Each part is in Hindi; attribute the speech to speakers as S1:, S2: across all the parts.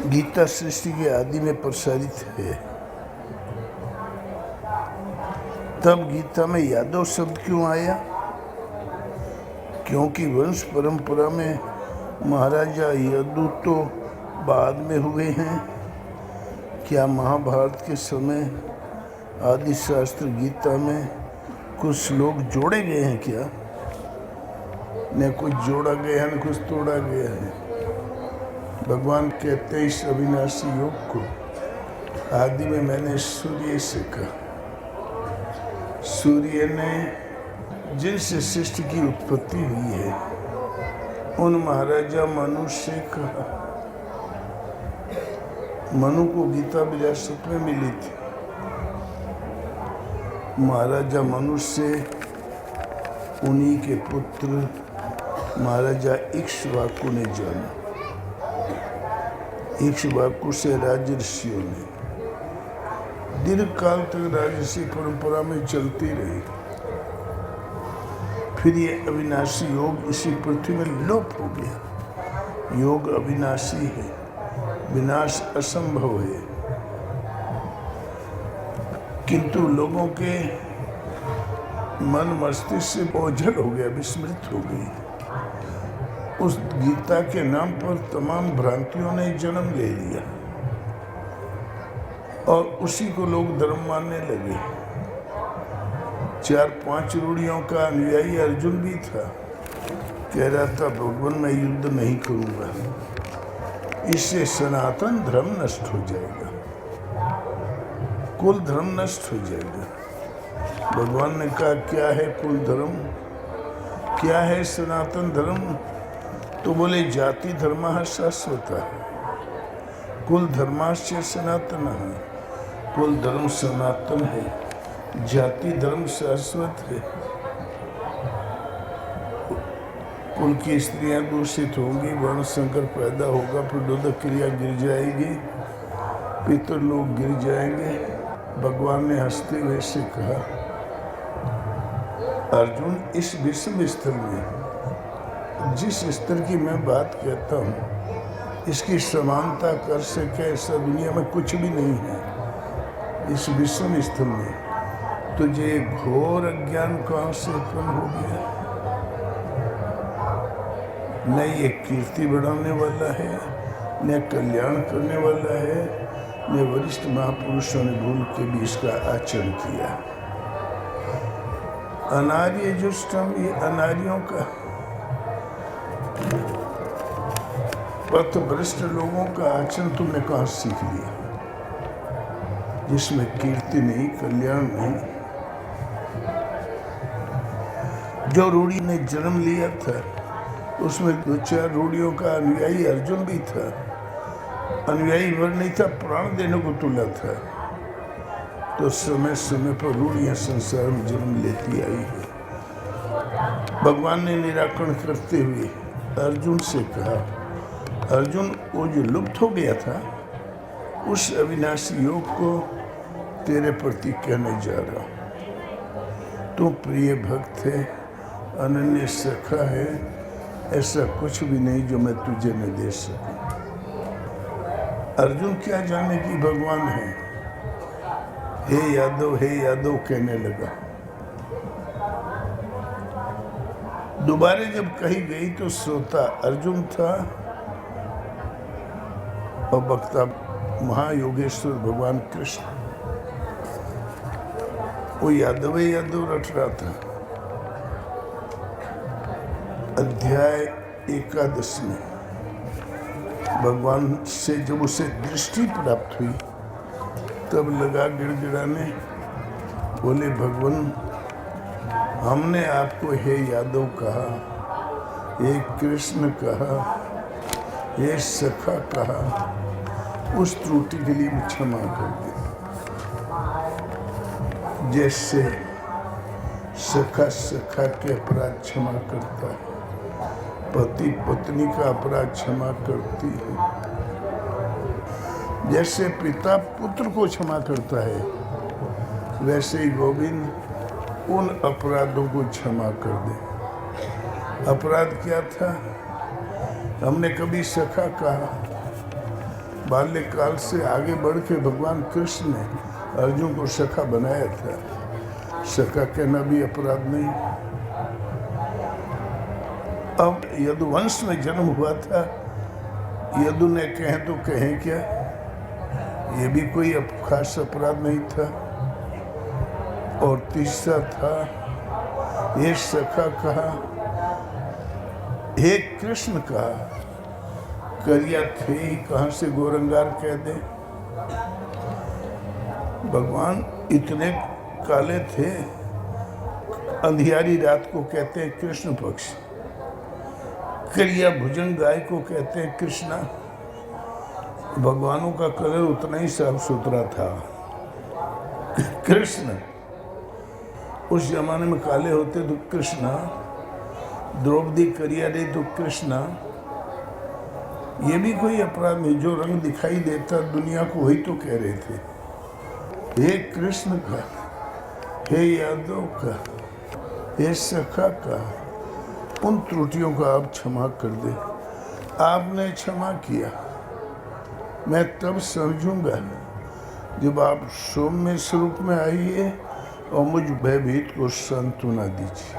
S1: गीता सृष्टि के आदि में प्रसारित है। तब गीता में यादव शब्द क्यों आया? क्योंकि वंश परंपरा में महाराजा यदु तो बाद में हुए हैं। क्या महाभारत के समय आदि शास्त्र गीता में कुछ श्लोक जोड़े गए हैं क्या? न कुछ जोड़ा गया है न कुछ तोड़ा गया है। भगवान कहते हैं इस अविनाशी योग को आदि में मैंने सूर्य से कहा। सूर्य ने जिनसे सृष्टि की उत्पत्ति हुई है उन महाराजा मनु से कहा। मनु को गीता विरासत में मिली थी। महाराजा मनु से उन्हीं के पुत्र महाराजा इक्ष्वाकु ने जाना। इक्ष्वाकु से राजर्षियों ने दीर्घ काल तक राजर्षि परंपरा में चलती रही। फिर ये अविनाशी योग इसी पृथ्वी में लोप हो गया। योग अविनाशी है, विनाश असंभव है, किंतु लोगों के मन मस्तिष्क से ओझल हो गया, विस्मृत हो गई। उस गीता के नाम पर तमाम भ्रांतियों ने जन्म ले लिया और उसी को लोग धर्म मानने लगे। 4-5 रूढ़ियों का अनुयायी अर्जुन भी था। कह रहा था भगवान मैं युद्ध नहीं करूंगा, इससे सनातन धर्म नष्ट हो जाएगा, कुल धर्म नष्ट हो जाएगा। भगवान ने कहा क्या है कुल धर्म, क्या है सनातन धर्म? तो बोले जाति धर्म शाश्वत, कुल धर्माश्य सनातन। कुल धर्म सनातन है, जाति धर्म शाश्वत है। कुल की स्त्रियां दूषित होंगी, वर्ण संकर पैदा होगा, प्रदोदक क्रिया गिर जाएगी, पितर लोग गिर जाएंगे। भगवान ने हंसते हुए से कहा अर्जुन इस विषम स्तर में जिस स्तर की मैं बात कहता हूँ इसकी समानता कर सके ऐसा दुनिया में कुछ भी नहीं है। इस विषम स्तर में तुझे घोर अज्ञान कहाँ से उत्पन्न हो गया? न ये कीर्ति बढ़ाने वाला है, न कल्याण करने वाला है, न वरिष्ठ महापुरुषों ने भूल के भी इसका आचरण किया। अनार्य जुष्टम, ये अनार्यों का पथ भ्रष्ट लोगों का आचरण तुमने कहाँ सीख लिया, जिसमें कीर्ति नहीं, कल्याण नहीं। जो रूढ़ी ने जन्म लिया था उसमें 2-4 रूढ़ियों का अनुयायी अर्जुन भी था। अनुयायी भर नहीं था, प्राण देने को तुला था। तो समय समय पर रूढ़ियां संसार में जन्म लेती आई है। भगवान ने निराकरण करते हुए अर्जुन से कहा अर्जुन वो जो लुप्त हो गया था उस अविनाशी योग को तेरे प्रति कहने जा रहा हूँ। तू प्रिय भक्त है, अनन्य सखा है, ऐसा कुछ भी नहीं जो मैं तुझे न दे सकूं। अर्जुन क्या जाने कि भगवान है। हे यादव कहने लगा। दोबारा जब कही गई तो श्रोता अर्जुन था और वक्ता महायोगेश्वर भगवान कृष्ण। वो यादव रट रहा था। अध्याय 11 में भगवान से जब उसे दृष्टि प्राप्त हुई तब लगा गिड़गिड़ाने। बोले भगवान हमने आपको हे यादव कहा, हे कृष्ण कहा, हे सखा कहा, उस त्रुटि के लिए क्षमा कर दे। जैसे सखा के अपराध क्षमा करता है, पति पत्नी का अपराध क्षमा करती है, जैसे पिता पुत्र को क्षमा करता है, वैसे ही गोविंद उन अपराधों को क्षमा कर दे। अपराध क्या था? हमने कभी सखा कहा, बाल्यकाल से आगे बढ़ के भगवान कृष्ण ने अर्जुन को सखा बनाया था। सखा कहना भी अपराध नहीं। अब यदुवंश में जन्म हुआ था, यदु ने कहें तो कहें क्या, ये भी कोई खास अपराध नहीं था। और तीसरा था, ये सखा कहा, हे कृष्ण कहा, करिया थे ही कहाँ से गोरंगार कह दे। भगवान इतने काले थे, अंधियारी रात को कहते हैं कृष्ण पक्ष, करिया भुजंग गाय को कहते हैं कृष्णा। भगवानों का कलर उतना ही साफ सुथरा था। कृष्ण उस जमाने में काले होते तो कृष्णा, द्रौपदी करिया रही तो कृष्णा। ये भी कोई अपराध नहीं, जो रंग दिखाई देता दुनिया को वही तो कह रहे थे। हे कृष्ण का, हे यादव का, हे सखा का, उन त्रुटियों का आप क्षमा कर दे। आपने क्षमा किया, मैं तब समझूंगा जब आप सौम्य स्वरूप में आइए और मुझ भयभीत को सांत्वना दीजिए।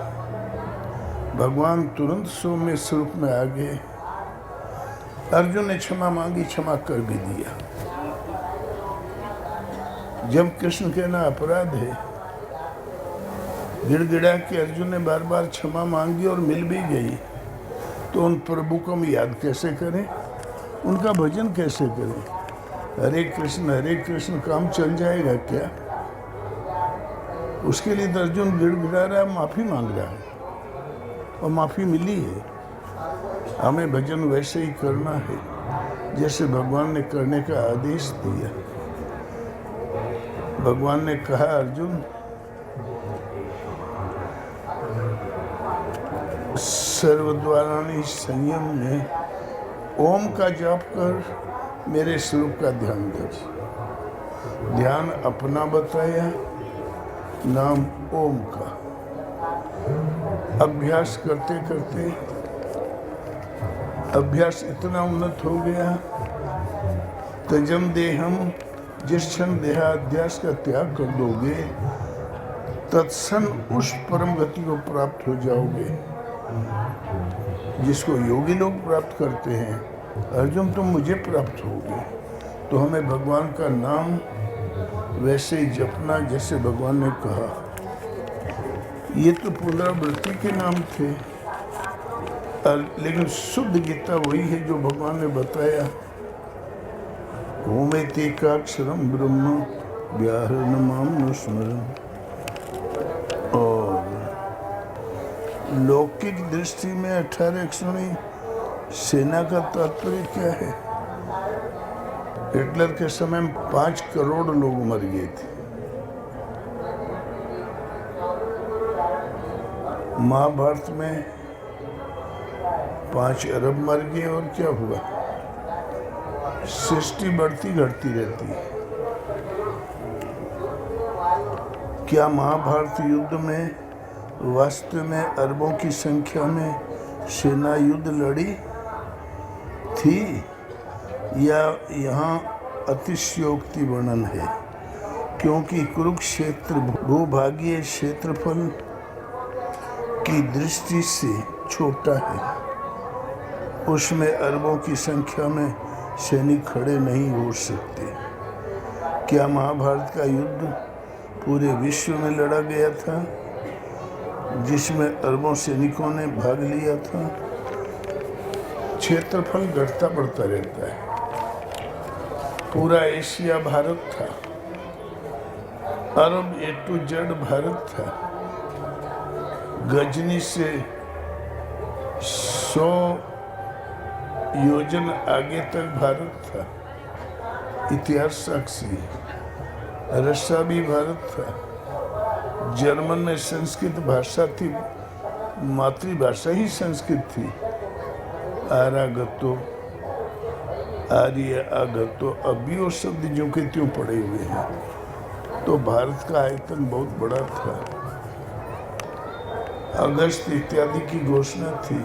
S1: भगवान तुरंत सौम्य स्वरूप में आ गए। अर्जुन ने क्षमा मांगी, क्षमा कर भी दिया। जब कृष्ण कहना अपराध है, गिड़गिड़ा के अर्जुन ने बार बार क्षमा मांगी और मिल भी गई, तो उन प्रभु को हम याद कैसे करें, उनका भजन कैसे करें। हरे कृष्ण काम चल जाएगा क्या? उसके लिए तो अर्जुन गिड़गिड़ा रहा, माफ़ी मांग रहा है और माफ़ी मिली है। हमें भजन वैसे ही करना है जैसे भगवान ने करने का आदेश दिया। भगवान ने कहा, अर्जुन सर्वद्वाराणि संयम में ओम का जाप कर, मेरे स्वरूप का ध्यान कर। ध्यान अपना बताया, नाम ओम का। अभ्यास करते करते अभ्यास इतना उन्नत हो गया, तजम देहम, जिस क्षण देहाध्यास का त्याग कर दोगे तत्क्षण उस परम गति को प्राप्त हो जाओगे जिसको योगी लोग प्राप्त करते हैं। अर्जुन तुम मुझे प्राप्त होगे। तो हमें भगवान का नाम वैसे ही जपना जैसे भगवान ने कहा। ये तो पुनरावृत्ति के नाम थे, लेकिन शुद्ध गीता वही है जो भगवान ने बताया। ओमेतेकाक्षरम ब्रह्म व्याहरण माम स्मरण। और लौकिक दृष्टि में 18 सेना का तात्पर्य क्या है? हिटलर के समय में 5 करोड़ लोग मर गए थे। महाभारत में 5 अरब मर गए और क्या हुआ? सृष्टि बढ़ती घटती रहती है। क्या महाभारत युद्ध में वास्तव में अरबों की संख्या में सेना युद्ध लड़ी थी या यहाँ अतिशयोक्ति वर्णन है? क्योंकि कुरुक्षेत्र भूभागीय क्षेत्रफल की दृष्टि से छोटा है, उसमें अरबों की संख्या में सैनिक खड़े नहीं हो सकते। क्या महाभारत का युद्ध पूरे विश्व में लड़ा गया था जिसमें अरबों सैनिकों ने भाग लिया था? क्षेत्रफल घटता बढ़ता रहता है। पूरा एशिया भारत था, अरब ए टू जेड भारत था। गजनी से 100 योजन आगे तक भारत था। इतिहास साक्षी है। रशिया भी भारत था। जर्मन में संस्कृत भाषा थी, मातृभाषा ही संस्कृत थी। आरागतो, आर्य आगतो, अभी वो शब्द जो के त्यों पड़े हुए हैं। तो भारत का आयतन बहुत बड़ा था। अगस्त इत्यादि की घोषणा थी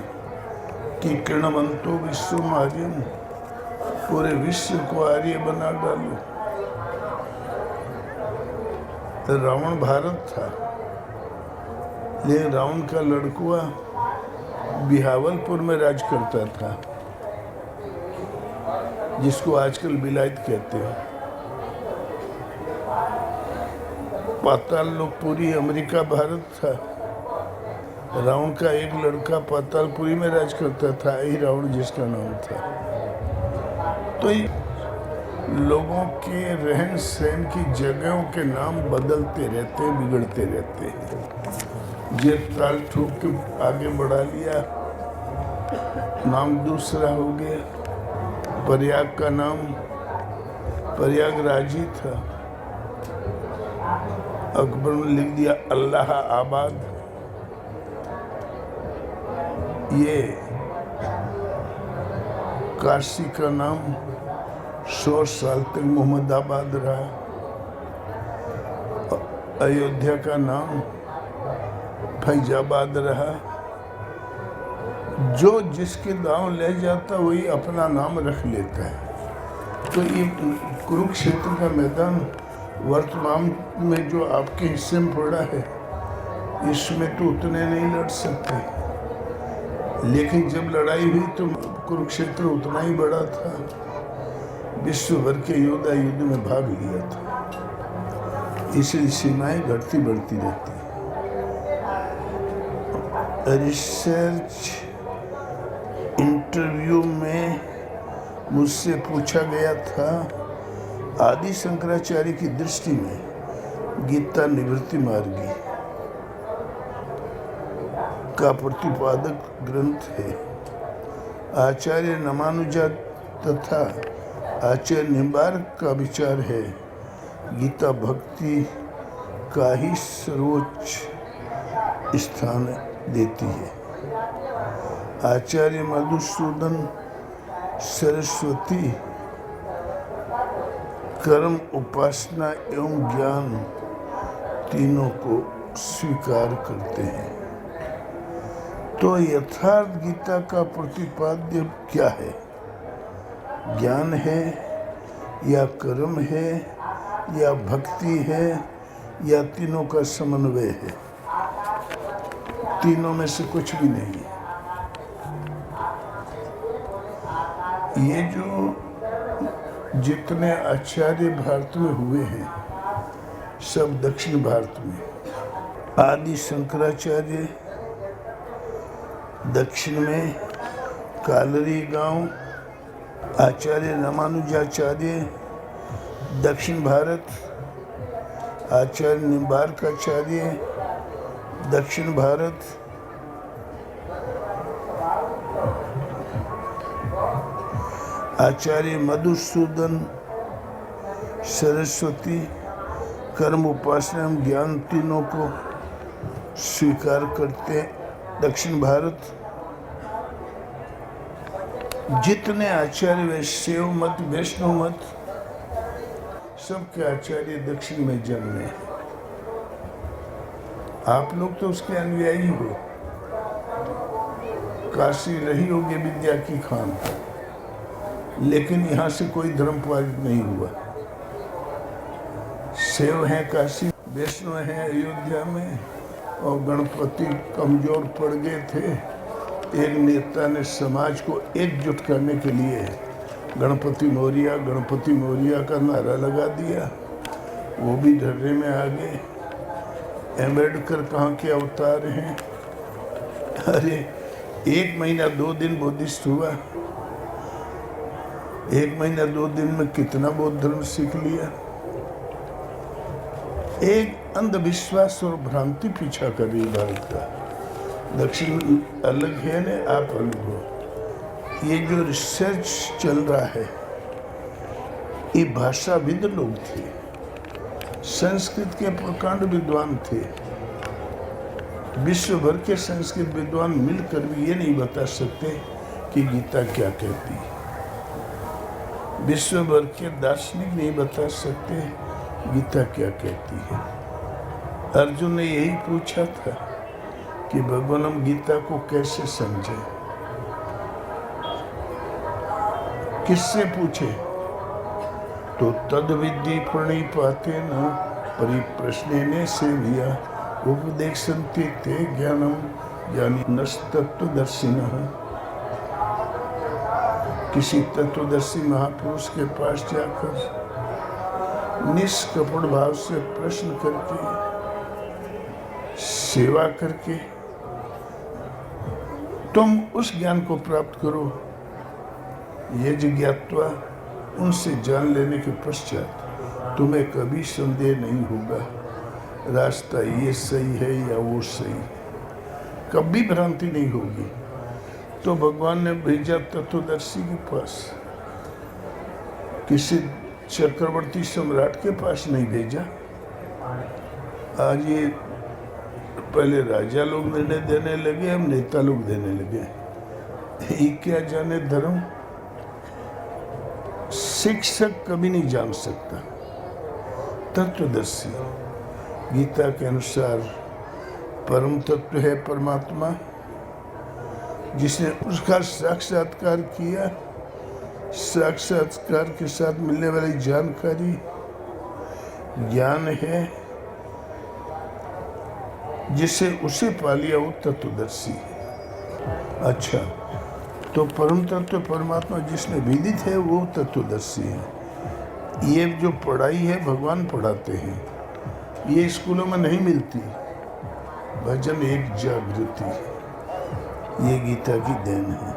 S1: कि किरणवंतो विश्वमार्यम, पूरे विश्व को आर्य बना डालो। तो रावण भारत था, लेकिन रावण का लड़कुआ बिहावलपुर में राज करता था, जिसको आजकल बिलायत कहते हैं। पाताल लोकपुरी अमेरिका भारत था। रावण का एक लड़का पातालपुरी में राज करता था, यही रावण जिसका नाम था। तो लोगों के रहन सहन की जगहों के नाम बदलते रहते हैं, बिगड़ते रहते हैं। जे ताल ठोक के आगे बढ़ा लिया, नाम दूसरा हो गया। प्रयाग का नाम प्रयागराज ही था, अकबर ने लिख दिया अल्लाह आबाद। ये काशी का नाम 100 साल तक मोहम्मदाबाद रहा। अयोध्या का नाम फैजाबाद रहा। जो जिसके गांव ले जाता वही अपना नाम रख लेता है। तो ये कुरुक्षेत्र का मैदान वर्तमान में जो आपके हिस्से में पड़ा है, इसमें तो उतने नहीं लड़ सकते, लेकिन जब लड़ाई हुई तो कुरुक्षेत्र उतना ही बड़ा था। विश्व भर के योद्धा युद्ध में भाग लिया था, इसलिए सीमाएं घटती बढ़ती रहती। रिसर्च इंटरव्यू में मुझसे पूछा गया था, आदि शंकराचार्य की दृष्टि में गीता निवृत्ति मार्गी का प्रतिपादक ग्रंथ है। आचार्य रामानुजा तथा आचार्य निम्बार्क का विचार है, गीता भक्ति का ही सर्वोच्च स्थान देती है। आचार्य मधुसूदन सरस्वती कर्म, उपासना एवं ज्ञान तीनों को स्वीकार करते हैं। तो यथार्थ गीता का प्रतिपाद्य क्या है? ज्ञान है या कर्म है या भक्ति है या तीनों का समन्वय है? तीनों में से कुछ भी नहीं है। ये जो जितने आचार्य भारत में हुए हैं, सब दक्षिण भारत में। आदि शंकराचार्य दक्षिण में कालरी गांव, आचार्य रामानुजाचार्य दक्षिण भारत, आचार्य निम्बार्काचार्य दक्षिण भारत, आचार्य मधुसूदन सरस्वती कर्म, उपासना ज्ञान तीनों को स्वीकार करते दक्षिण भारत। जितने आचार्य वैष्णव मत, वैष्णव मत, सबके आचार्य दक्षिण में जन्मे। आप लोग तो उसके अनुयायी हो। काशी रही होगी विद्या की खान, लेकिन यहाँ से कोई धर्म पारित नहीं हुआ। शैव है काशी, वैष्णव है अयोध्या में, और गणपति कमजोर पड़ गए थे। एक नेता ने समाज को एकजुट करने के लिए गणपति मौर्या का नारा लगा दिया। वो भी डरने में आ गए। अम्बेडकर कहाँ के अवतार हैं? अरे 1 महीना 2 दिन बुद्धिस्ट हुआ, 1 महीना 2 दिन में कितना बौद्ध धर्म सीख लिया। एक अंधविश्वास और भ्रांति पीछा कर रही भारत का। दक्षिण अलग है न, आप अलग हो। ये जो रिसर्च चल रहा है, ये भाषाविद लोग थे, संस्कृत के प्रकांड विद्वान थे। विश्व भर के संस्कृत विद्वान मिलकर भी ये नहीं बता सकते कि गीता क्या कहती है। विश्व भर के दार्शनिक नहीं बता सकते गीता क्या कहती है। अर्जुन ने यही पूछा था कि भगवान हम गीता को कैसे समझे, किससे पूछे? तो तद विद्धि प्रणिपाते न परिप्रश्नेन सेव्या उपदेक्षन्ते ते ज्ञानम ज्ञानी नस्तत्वदर्शिनः। किसी तत्वदर्शी महापुरुष के पास जाकर निष्कपट भाव से प्रश्न करके, सेवा करके तुम उस ज्ञान को प्राप्त करो। ये जिज्ञात्वा उनसे जान लेने के पश्चात तुम्हें कभी संदेह नहीं होगा रास्ता ये सही है या वो सही, कभी भ्रांति नहीं होगी। तो भगवान ने भेजा तत्वदर्शी के पास, किसी चक्रवर्ती सम्राट के पास नहीं भेजा। आज ये पहले राजा लोग निर्णय देने लगे, हम नेता लोग देने लगे। ये क्या जाने धर्म, शिक्षक कभी नहीं जान सकता। तत्वदर्शी गीता के अनुसार परम तत्व है परमात्मा, जिसने उसका साक्षात्कार किया। साक्षात्कार के साथ मिलने वाली जानकारी ज्ञान है, जिसे उसे पा लिया वो तत्वदर्शी है। अच्छा, तो परम तत्व परमात्मा जिसने विदित है वो तत्वदर्शी है। ये जो पढ़ाई है भगवान पढ़ाते हैं, ये स्कूलों में नहीं मिलती। भजन एक जागृति, ये गीता की देन है।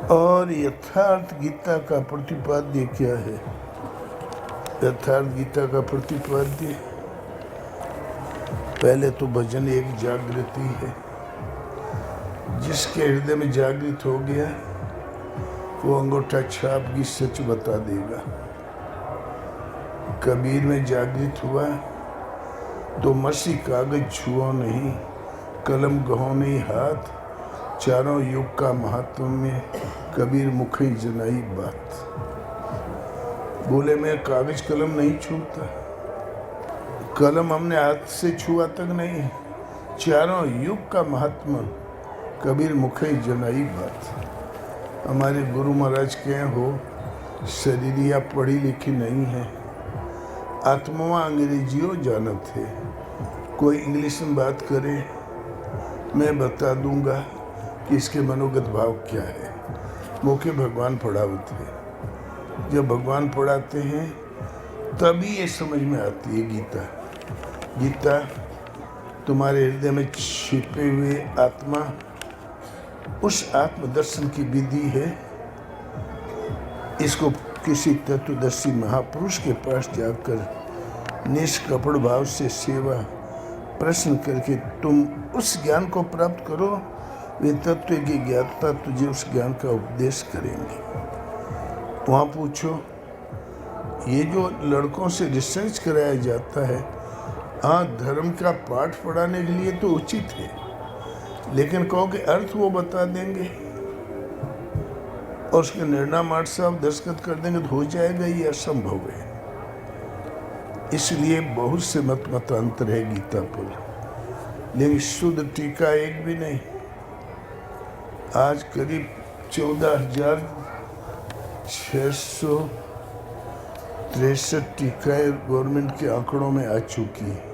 S1: और यथार्थ गीता का प्रतिपाद्य क्या है? यथार्थ गीता का प्रतिपाद्य पहले तो भजन एक जागृति है। जिसके हृदय में जागृत हो गया वो अंगूठा छाप की सच बता देगा। कबीर में जागृत हुआ तो मसी कागज छुओ नहीं, कलम गहो नहीं हाथ, चारों युग का महात्म में कबीर मुखी जनाई बात। बोले मैं कागज कलम नहीं छूता, कलम हमने हाथ से छुआ तक नहीं, चारों युग का महात्मा कबीर मुखी जनाई बात। हमारे गुरु महाराज कहे हो शरीरिया पढ़ी लिखी नहीं है, आत्मा अंग्रेजियों जानत है। कोई इंग्लिश में बात करे मैं बता दूंगा कि इसके मनोगत भाव क्या है। मुख्य भगवान पढ़ाते हैं, जब भगवान पढ़ाते हैं तभी ये समझ में आती है गीता। गीता तुम्हारे हृदय में छिपे हुए आत्मा, उस आत्मदर्शन की विधि है। इसको किसी तत्वदर्शी महापुरुष के पास जाकर निष्कपट भाव से सेवा प्रश्न करके तुम उस ज्ञान को प्राप्त करो। वे तत्व की ज्ञाता तुझे उस ज्ञान का उपदेश करेंगे। वहाँ पूछो, ये जो लड़कों से रिसर्च कराया जाता है, हाँ धर्म का पाठ पढ़ाने के लिए तो उचित है, लेकिन कहो कि अर्थ वो बता देंगे और उसके निर्णय मार्ट साहब दस्तखत कर देंगे तो हो जाएगा, ये असंभव है। इसलिए बहुत से मतांतर है गीता पर, लेकिन शुद्ध टीका एक भी नहीं। आज करीब 14,663 टीकाएं गवर्नमेंट के आंकड़ों में आ चुकी है।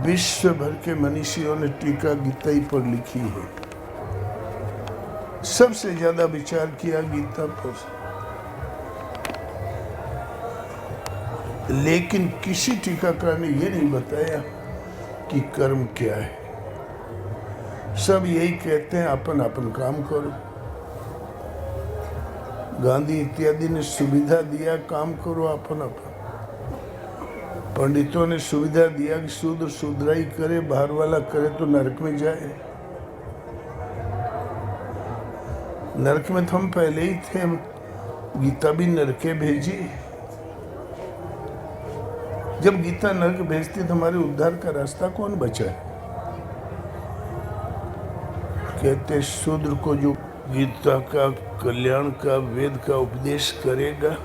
S1: विश्व भर के मनीषियों ने टीका गीता ही पर लिखी है। सबसे ज्यादा विचार किया गीता पर, लेकिन किसी टीकाकार ने यह नहीं बताया कि कर्म क्या है। सब यही कहते हैं अपन अपन काम करो। गांधी इत्यादि ने सुविधा दिया काम करो अपन अपन। पंडितों ने सुविधा दिया कि शूद्र शूद्राई करे, बाहर वाला करे तो नरक में जाए। नरक में तो हम पहले ही थे, गीता भी नरके भेजी। जब गीता नरक भेजती तो हमारे उद्धार का रास्ता कौन बचा है? कहते शूद्र को जो गीता का कल्याण का वेद का उपदेश करेगा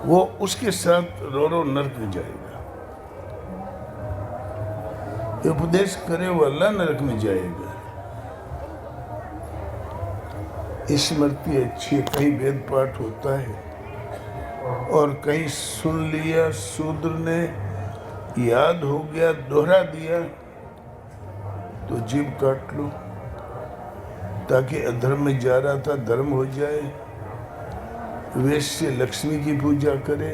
S1: वो उसके साथ रो नरक में जाएगा। उपदेश करे वाला नरक में जाएगा। स्मृति अच्छी है, कहीं वेद पाठ होता है और कहीं सुन लिया, शूद्र ने याद हो गया, दोहरा दिया तो जीभ काट लो, ताकि अधर्म में जा रहा था धर्म हो जाए। वैश्य लक्ष्मी की पूजा करे,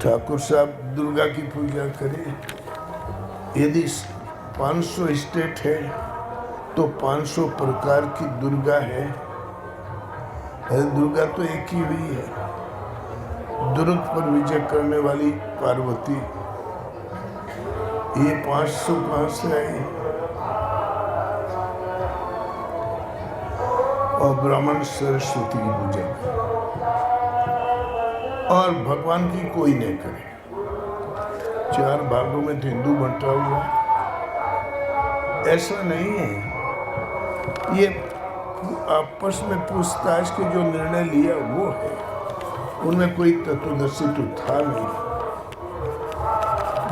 S1: ठाकुर साहब दुर्गा की पूजा करे। यदि 500 स्टेट है तो 500 प्रकार की दुर्गा है। दुर्गा तो एक ही हुई है, दुर्ग पर विजय करने वाली पार्वती। ये 500 कहाँ से आई? और ब्राह्मण सरस्वती की पूजा और भगवान की कोई नहीं करे। 4 भागों में तो हिंदू बंटा हुआ है। ऐसा नहीं है, ये आपस में पूछताछ के जो निर्णय लिया वो है, उनमें कोई तत्वदर्शी तो था नहीं।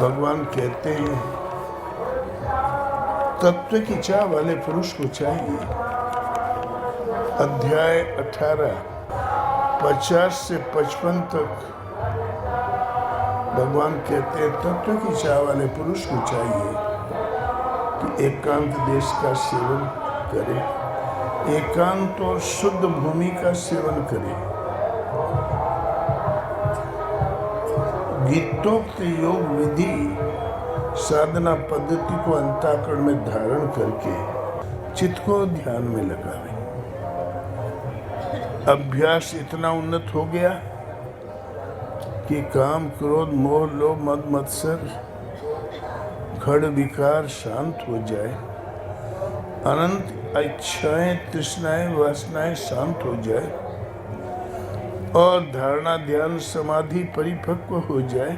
S1: भगवान कहते हैं तत्व की चाह वाले पुरुष को चाहिए। अध्याय 18 50 से 55 तक भगवान कहते हैं तत्व की चाह वाले पुरुष को चाहिए कि एकांत देश का सेवन करे, एकांत और शुद्ध भूमि का सेवन करे, गीतोक्त योग विधि साधना पद्धति को अंतःकरण में धारण करके चित्त को ध्यान में लगावे। अभ्यास इतना उन्नत हो गया कि काम क्रोध मोह लोभ मद मत्सर खड़ विकार शांत हो जाए, अनंत इच्छाएं तृष्णाएं वासनाएं शांत हो जाए और धारणा ध्यान समाधि परिपक्व हो जाए।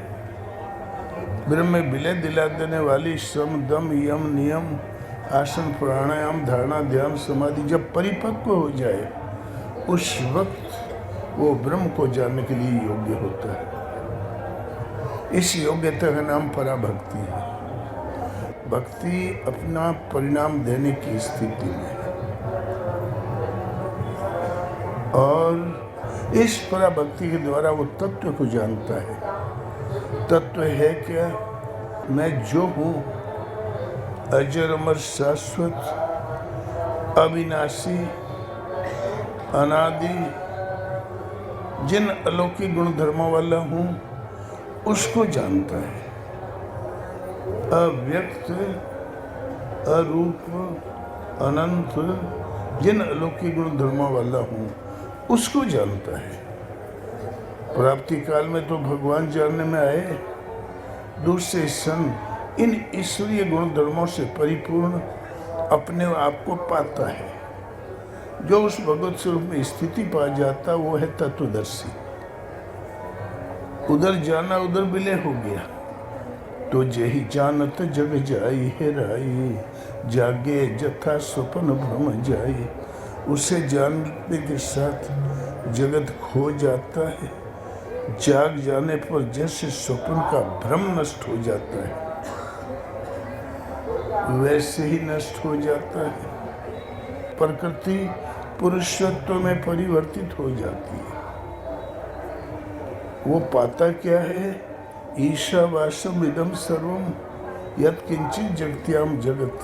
S1: ब्रह्म में विलय दिला देने वाली श्रम दम यम नियम आसन प्राणायाम धारणा ध्यान समाधि जब परिपक्व हो जाए, उस वक्त वो ब्रह्म को जानने के लिए योग्य होता है। इस योग्यता का नाम पराभक्ति है। भक्ति अपना परिणाम देने की स्थिति में है और इस पराभक्ति के द्वारा वो तत्व को जानता है। तत्व है क्या? मैं जो हूँ अजर अमर शाश्वत अविनाशी अनादि जिन अलौकिक गुण धर्मों वाला हूँ उसको जानता है। अव्यक्त अरूप अनंत जिन अलौकिक गुण धर्मों वाला हूँ उसको जानता है। प्राप्ति काल में तो भगवान जानने में आए, दूसरे सन इन ईश्वरीय गुण धर्मों से परिपूर्ण अपने आप को पाता है। जो उस भगवत स्वरूप में स्थिति पा जाता वो है तत्वदर्शी। उधर जाना उधर विलय हो गया तो जही जानत जग जाई है राई, जागे जथा स्वप्न भ्रम जाई। उसे जानने के साथ जगत खो जाता है, जाग जाने पर जैसे स्वप्न का भ्रम नष्ट हो जाता है वैसे ही नष्ट हो जाता है। प्रकृति पुरुषत्व में परिवर्तित हो जाती है। वो पाता क्या है? ईशावासम इदम सर्वम यत् किंचित जगत्याम जगत।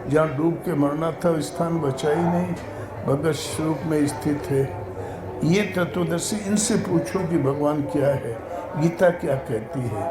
S1: जहाँ डूब के मरना था स्थान बचा ही नहीं, भगत स्वरूप में स्थित है। ये तत्वदर्शी, इनसे पूछो कि भगवान क्या है, गीता क्या कहती है।